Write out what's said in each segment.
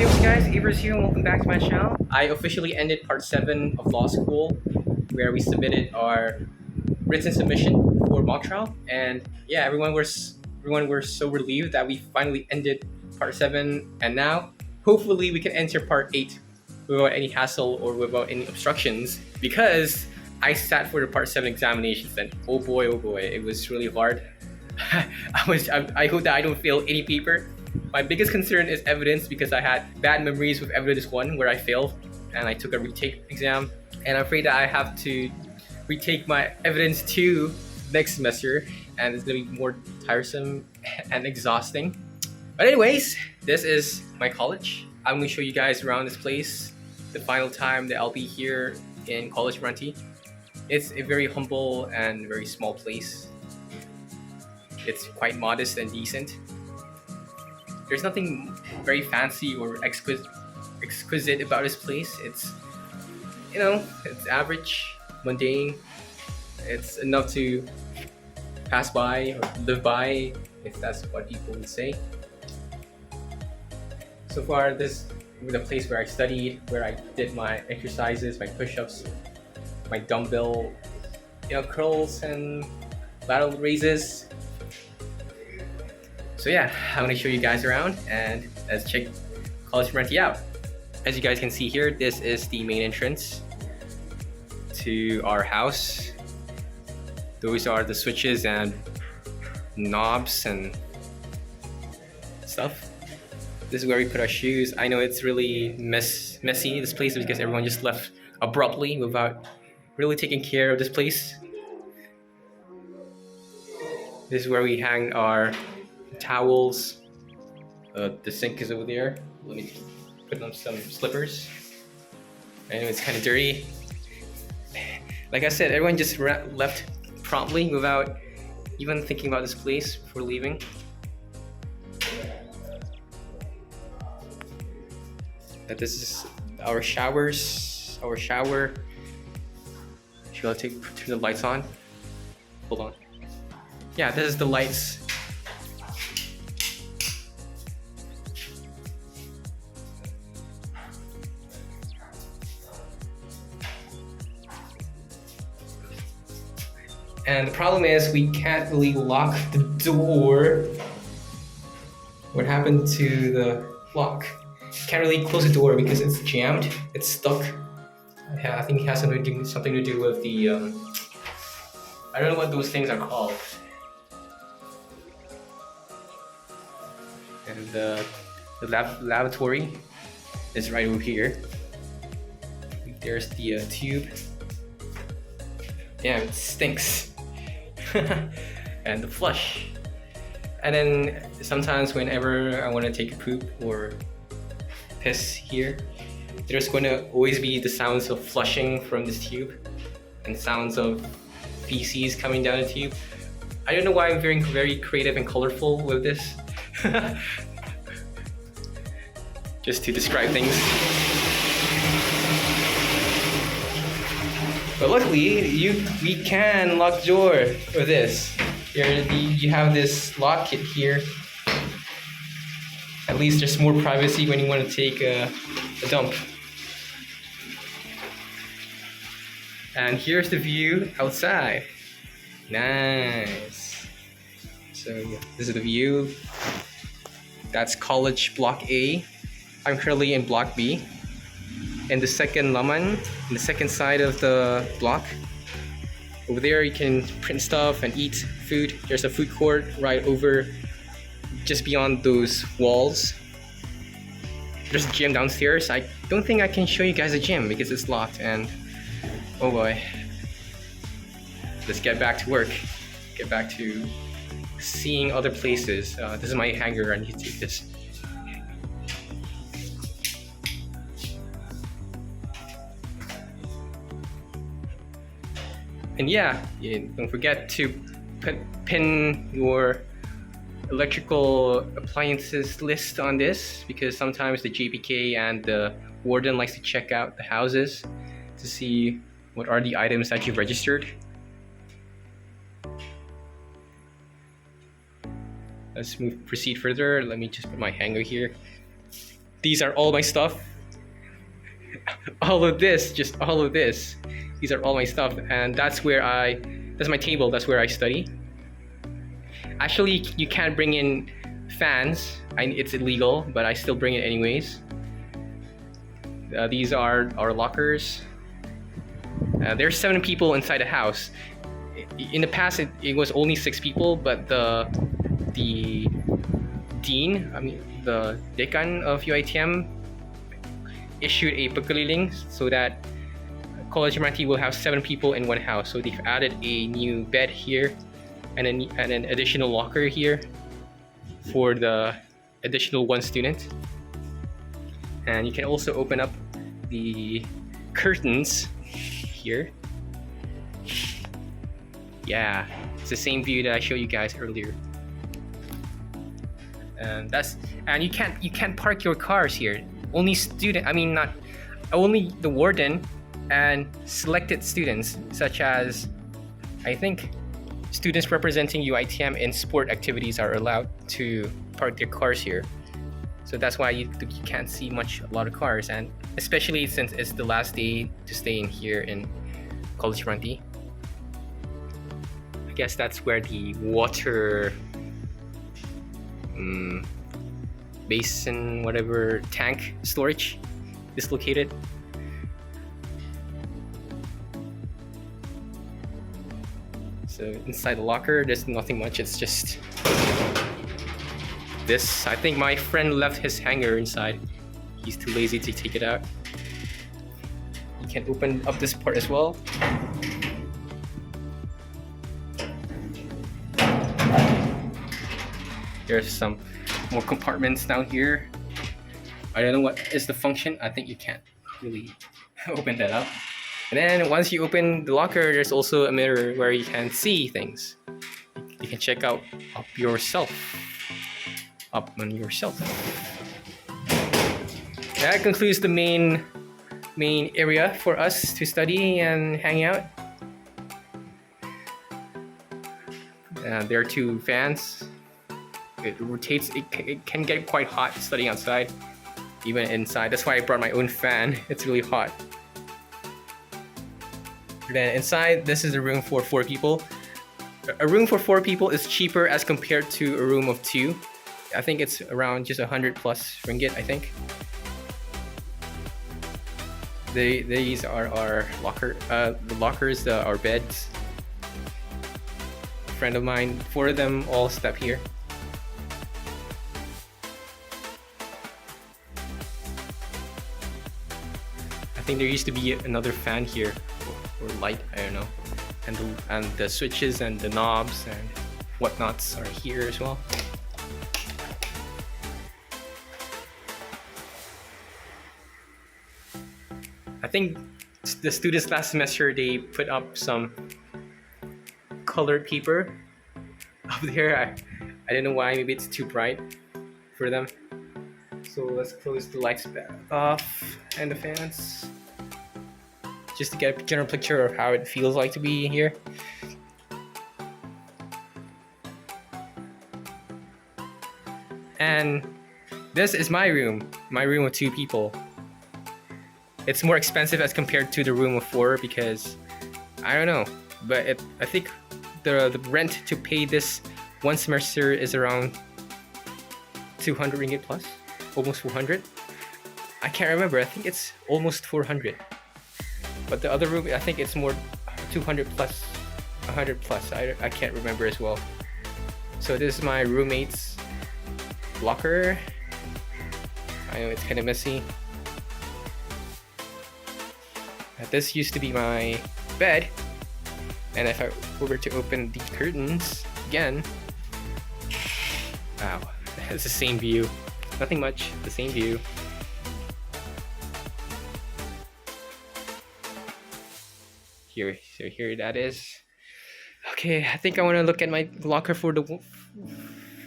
Hey, what's guys? Averroes here and welcome back to my channel. I officially ended part 7 of law school where we submitted our written submission for mock trial, and yeah, everyone were so relieved that we finally ended part 7, and now hopefully we can enter part 8 without any hassle or without any obstructions, because I sat for the part 7 examinations and oh boy, it was really hard. I hope that I don't fail any paper. My biggest concern is evidence because I had bad memories with evidence 1 where I failed and I took a retake exam, and I'm afraid that I have to retake my evidence 2 next semester, and it's gonna be more tiresome and exhausting. But anyways, this is my college. I'm gonna show you guys around this place the final time that I'll be here in Kolej Meranti. It's a very humble and very small place. It's quite modest and decent. There's nothing very fancy or exquisite about this place. It's, it's average, mundane. It's enough to pass by or live by, if that's what people would say. So far, this was the place where I studied, where I did my exercises, my push-ups, my dumbbell, curls and lateral raises. So yeah, I'm gonna show you guys around and let's check Kolej Meranti out. As you guys can see here, this is the main entrance to our house. Those are the switches and knobs and stuff. This is where we put our shoes. I know it's really messy, this place, because everyone just left abruptly without really taking care of this place. This is where we hang our towels. The sink is over there. Let me put on some slippers. I know it's kind of dirty. Like I said, everyone just left promptly without even thinking about this place before leaving. This is our showers. Our shower. Should I turn the lights on? Hold on. Yeah, this is the lights. And the problem is we can't really lock the door. What happened to the lock? Can't really close the door because it's jammed. It's stuck. I think it has something to do with the I don't know what those things are called. And the lavatory is right over here. There's the tube. Yeah, it stinks. And the flush. And then sometimes whenever I want to take a poop or piss here, there's going to always be the sounds of flushing from this tube and sounds of feces coming down the tube. I don't know why I'm very, very creative and colorful with this. Just to describe things. But luckily, we can lock the door with this. You have this lock kit here. At least there's more privacy when you want to take a dump. And here's the view outside. Nice. So yeah, this is the view. That's College Block A. I'm currently in Block B. In the second laman, in the second side of the block. Over there you can print stuff and eat food. There's a food court right over, just beyond those walls. There's a gym downstairs. I don't think I can show you guys the gym because it's locked, and oh boy. Let's get back to work. Get back to seeing other places. This is my hanger. I need to take this. And yeah, don't forget to pin your electrical appliances list on this, because sometimes the JPK and the warden likes to check out the houses to see what are the items that you've registered. Let's proceed further. Let me just put my hanger here. These are all my stuff. All of this, just all of this. These are all my stuff, and that's my table. That's where I study. Actually, you can't bring in fans. It's illegal, but I still bring it anyways. These are our lockers. There's 7 people inside the house. In the past, it was only 6 people, but the dean, the decan of UiTM, issued a pagkaliling so that Kolej Meranti will have 7 people in one house. So they've added a new bed here and an additional locker here for the additional 1 student. And you can also open up the curtains here. Yeah, it's the same view that I showed you guys earlier. And you can't park your cars here. Only only the warden and selected students, such as I think students representing UiTM in sport activities, are allowed to park their cars here. So that's why you can't see a lot of cars, and especially since it's the last day to stay in here in Kolej Meranti. I guess that's where the water basin, whatever, tank storage is located. So inside the locker, there's nothing much. It's just this. I think my friend left his hanger inside. He's too lazy to take it out. You can open up this part as well. There's some more compartments down here. I don't know what is the function. I think you can't really open that up. And then once you open the locker, there's also a mirror where you can see things. You can check out up on yourself. That concludes the main area for us to study and hang out. There are 2 fans. It rotates. It can get quite hot studying outside, even inside. That's why I brought my own fan. It's really hot. Then inside, this is a room for 4 people. A room for 4 people is cheaper as compared to a room of 2. I think it's around just 100 plus ringgit, I think. These are our the lockers, our beds. A friend of mine, 4 of them all step here. I think there used to be another fan here, or light, I don't know. And the switches and the knobs and whatnots are here as well. I think the students last semester, they put up some colored paper up there. I don't know why, maybe it's too bright for them. So let's close the lights back off and the fans, just to get a general picture of how it feels like to be here. And this is my room with 2 people. It's more expensive as compared to the room of 4 because I don't know, but I think the rent to pay this 1 semester is around 200 ringgit plus, almost 400. I can't remember. I think it's almost 400. But the other room, I think it's more 200 plus, 100 plus. I can't remember as well. So this is my roommate's locker. I know it's kind of messy. This used to be my bed, and if I were to open the curtains again, wow, it's the same view. Nothing much, the same view. Here that is. Okay, I think I want to look at my locker for the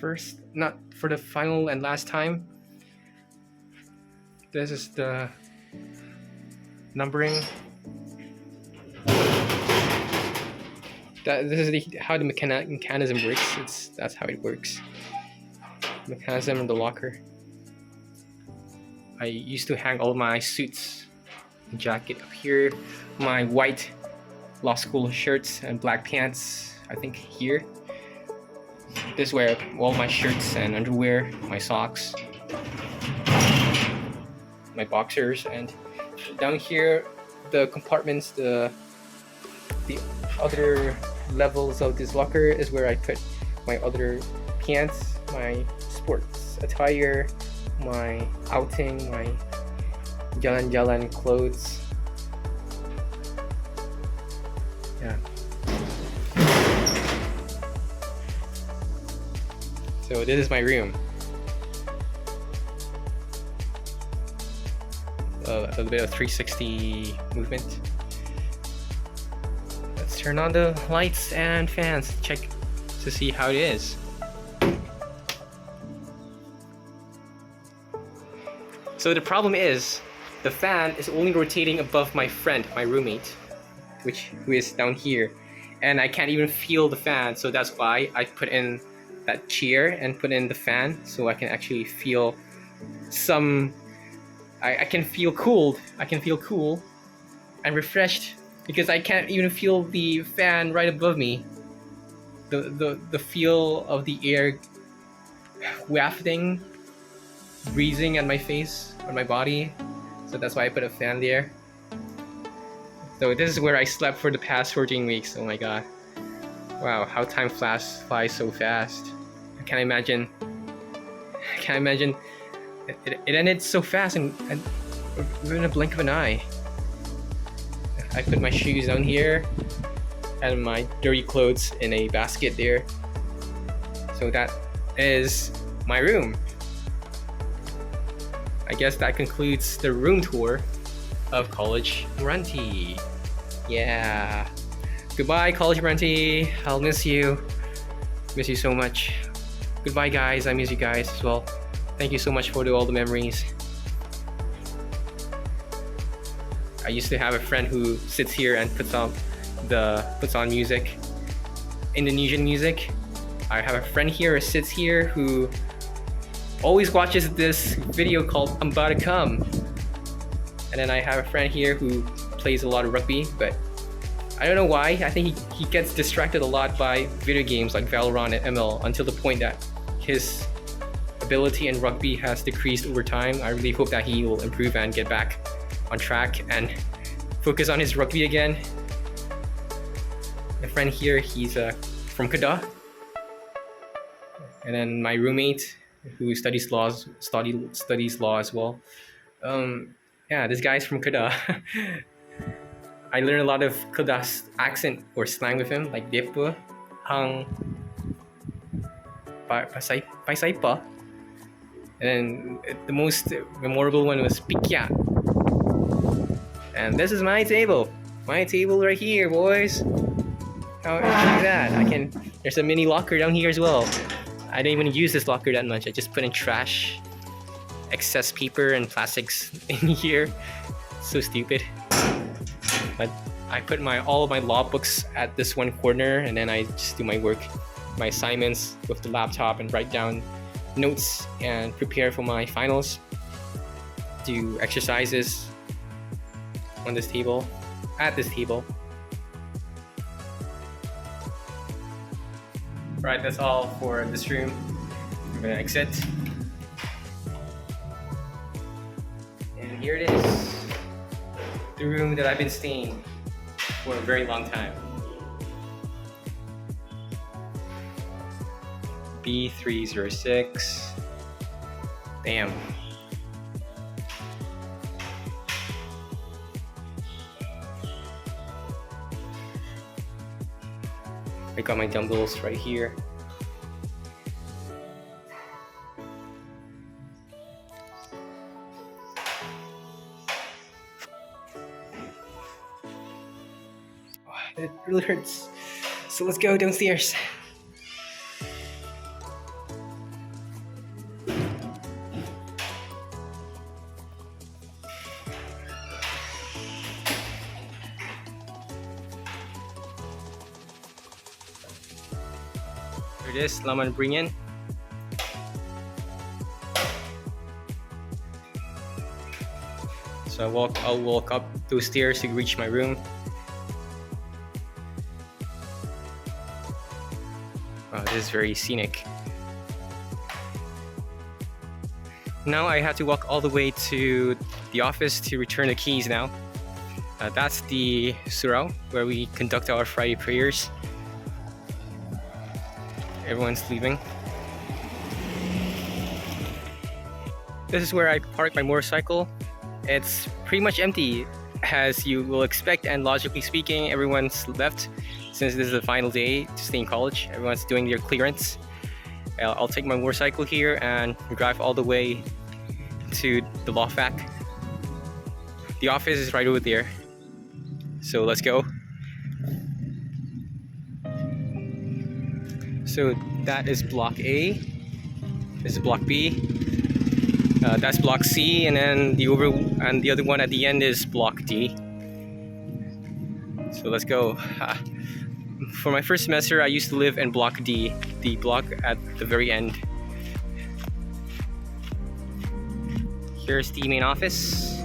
first, not for the final and last time. This is the numbering. This is how the mechanism works. That's how it works. Mechanism in the locker. I used to hang all my suits and jacket up here, my white law school shirts and black pants, I think here. This is where all my shirts and underwear, my socks, my boxers, and down here the compartments, the other levels of this locker is where I put my other pants, my sports attire, my outing, my jalan-jalan clothes. Yeah. So this is my room. A little bit of 360 movement. Let's turn on the lights and fans, check to see how it is. So the problem is, the fan is only rotating above my friend, my roommate, who is down here, and I can't even feel the fan. So that's why I put in that chair and put in the fan, so I can actually feel some. I can feel cooled. I can feel cool and refreshed because I can't even feel the fan right above me. The feel of the air wafting, breezing at my face, on my body. So that's why I put a fan there. So this is where I slept for the past 14 weeks. Oh my god. Wow, how time flies so fast. I can't imagine. It ended so fast and within a blink of an eye. I put my shoes down here and my dirty clothes in a basket there. So that is my room. I guess that concludes the room tour of Kolej Meranti. Yeah. Goodbye, Kolej Meranti. I'll miss you. Miss you so much. Goodbye, guys. I miss you guys as well. Thank you so much for all the memories. I used to have a friend who sits here and puts on music, Indonesian music. I have a friend here who sits here who always watches this video called I'm About to Come. And then I have a friend here who plays a lot of rugby, but I don't know why. I think he gets distracted a lot by video games like Valorant and ML until the point that his ability in rugby has decreased over time. I really hope that he will improve and get back on track and focus on his rugby again. My friend here, he's from Kedah. And then my roommate who studies law as well. Yeah, this guy's from Kedah. I learned a lot of Kedah accent or slang with him, like Depa, Hang, Paisai Pa. And then the most memorable one was Pikya. And this is my table. My table right here, boys. How is that? There's a mini locker down here as well. I don't even use this locker that much. I just put in trash, excess paper and plastics in here. So stupid. But I put all of my law books at this one corner, and then I just do my work, my assignments with the laptop and write down notes and prepare for my finals. Do exercises on this table, at this table. Right, that's all for this room. I'm gonna exit. And here it is. The room that I've been staying for a very long time. B306. Damn. I got my dumbbells right here. Oh, it really hurts. So let's go downstairs. Here it is, Laman bring in. So I'll walk up those stairs to reach my room. Wow, this is very scenic. Now I have to walk all the way to the office to return the keys now. That's the Surau, where we conduct our Friday prayers. Everyone's leaving. This is where I park my motorcycle. It's pretty much empty, as you will expect, and logically speaking, everyone's left since this is the final day to stay in college. Everyone's doing their clearance. I'll take my motorcycle here and drive all the way to the law fac. The office is right over there. So let's go. So that is block A. This is block B. That's block C, and then the other one at the end is block D. So let's go. For my first semester, I used to live in block D, the block at the very end. Here's the main office.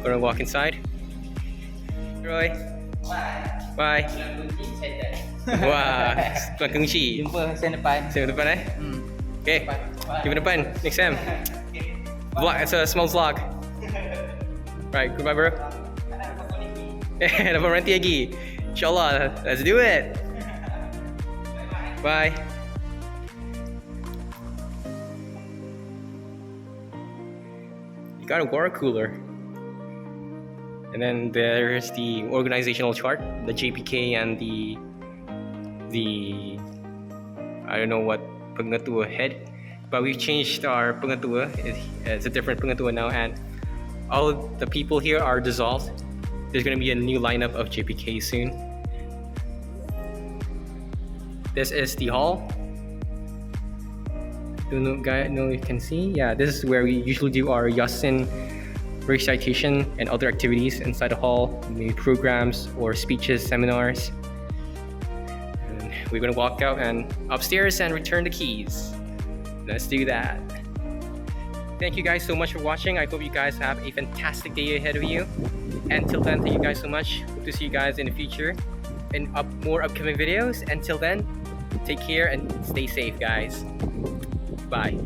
Gonna walk inside. Roy. Bye. Wah, tuan kunci. Jumpa sen depan. Sen depan eh? Okay. Jumpa depan next time. Vlog, it's a small vlog. Right, goodbye bro. Dapat berhenti lagi. Inshallah, let's do it. Bye. You got a water cooler. And then there's the organizational chart, the JPK and the I don't know what pengetua head, but we've changed our pengetua. It's a different pengetua now, and all of the people here are dissolved. There's going to be a new lineup of JPK soon. This is the hall. Don't know if you can see. Yeah, this is where we usually do our Yasin recitation and other activities inside the hall, maybe programs or speeches, seminars. And we're gonna walk out and upstairs and return the keys. Let's do that. Thank you guys so much for watching. I hope you guys have a fantastic day ahead of you. Until then, thank you guys so much. Hope to see you guys in the future in more upcoming videos. Until then, take care and stay safe, guys. Bye.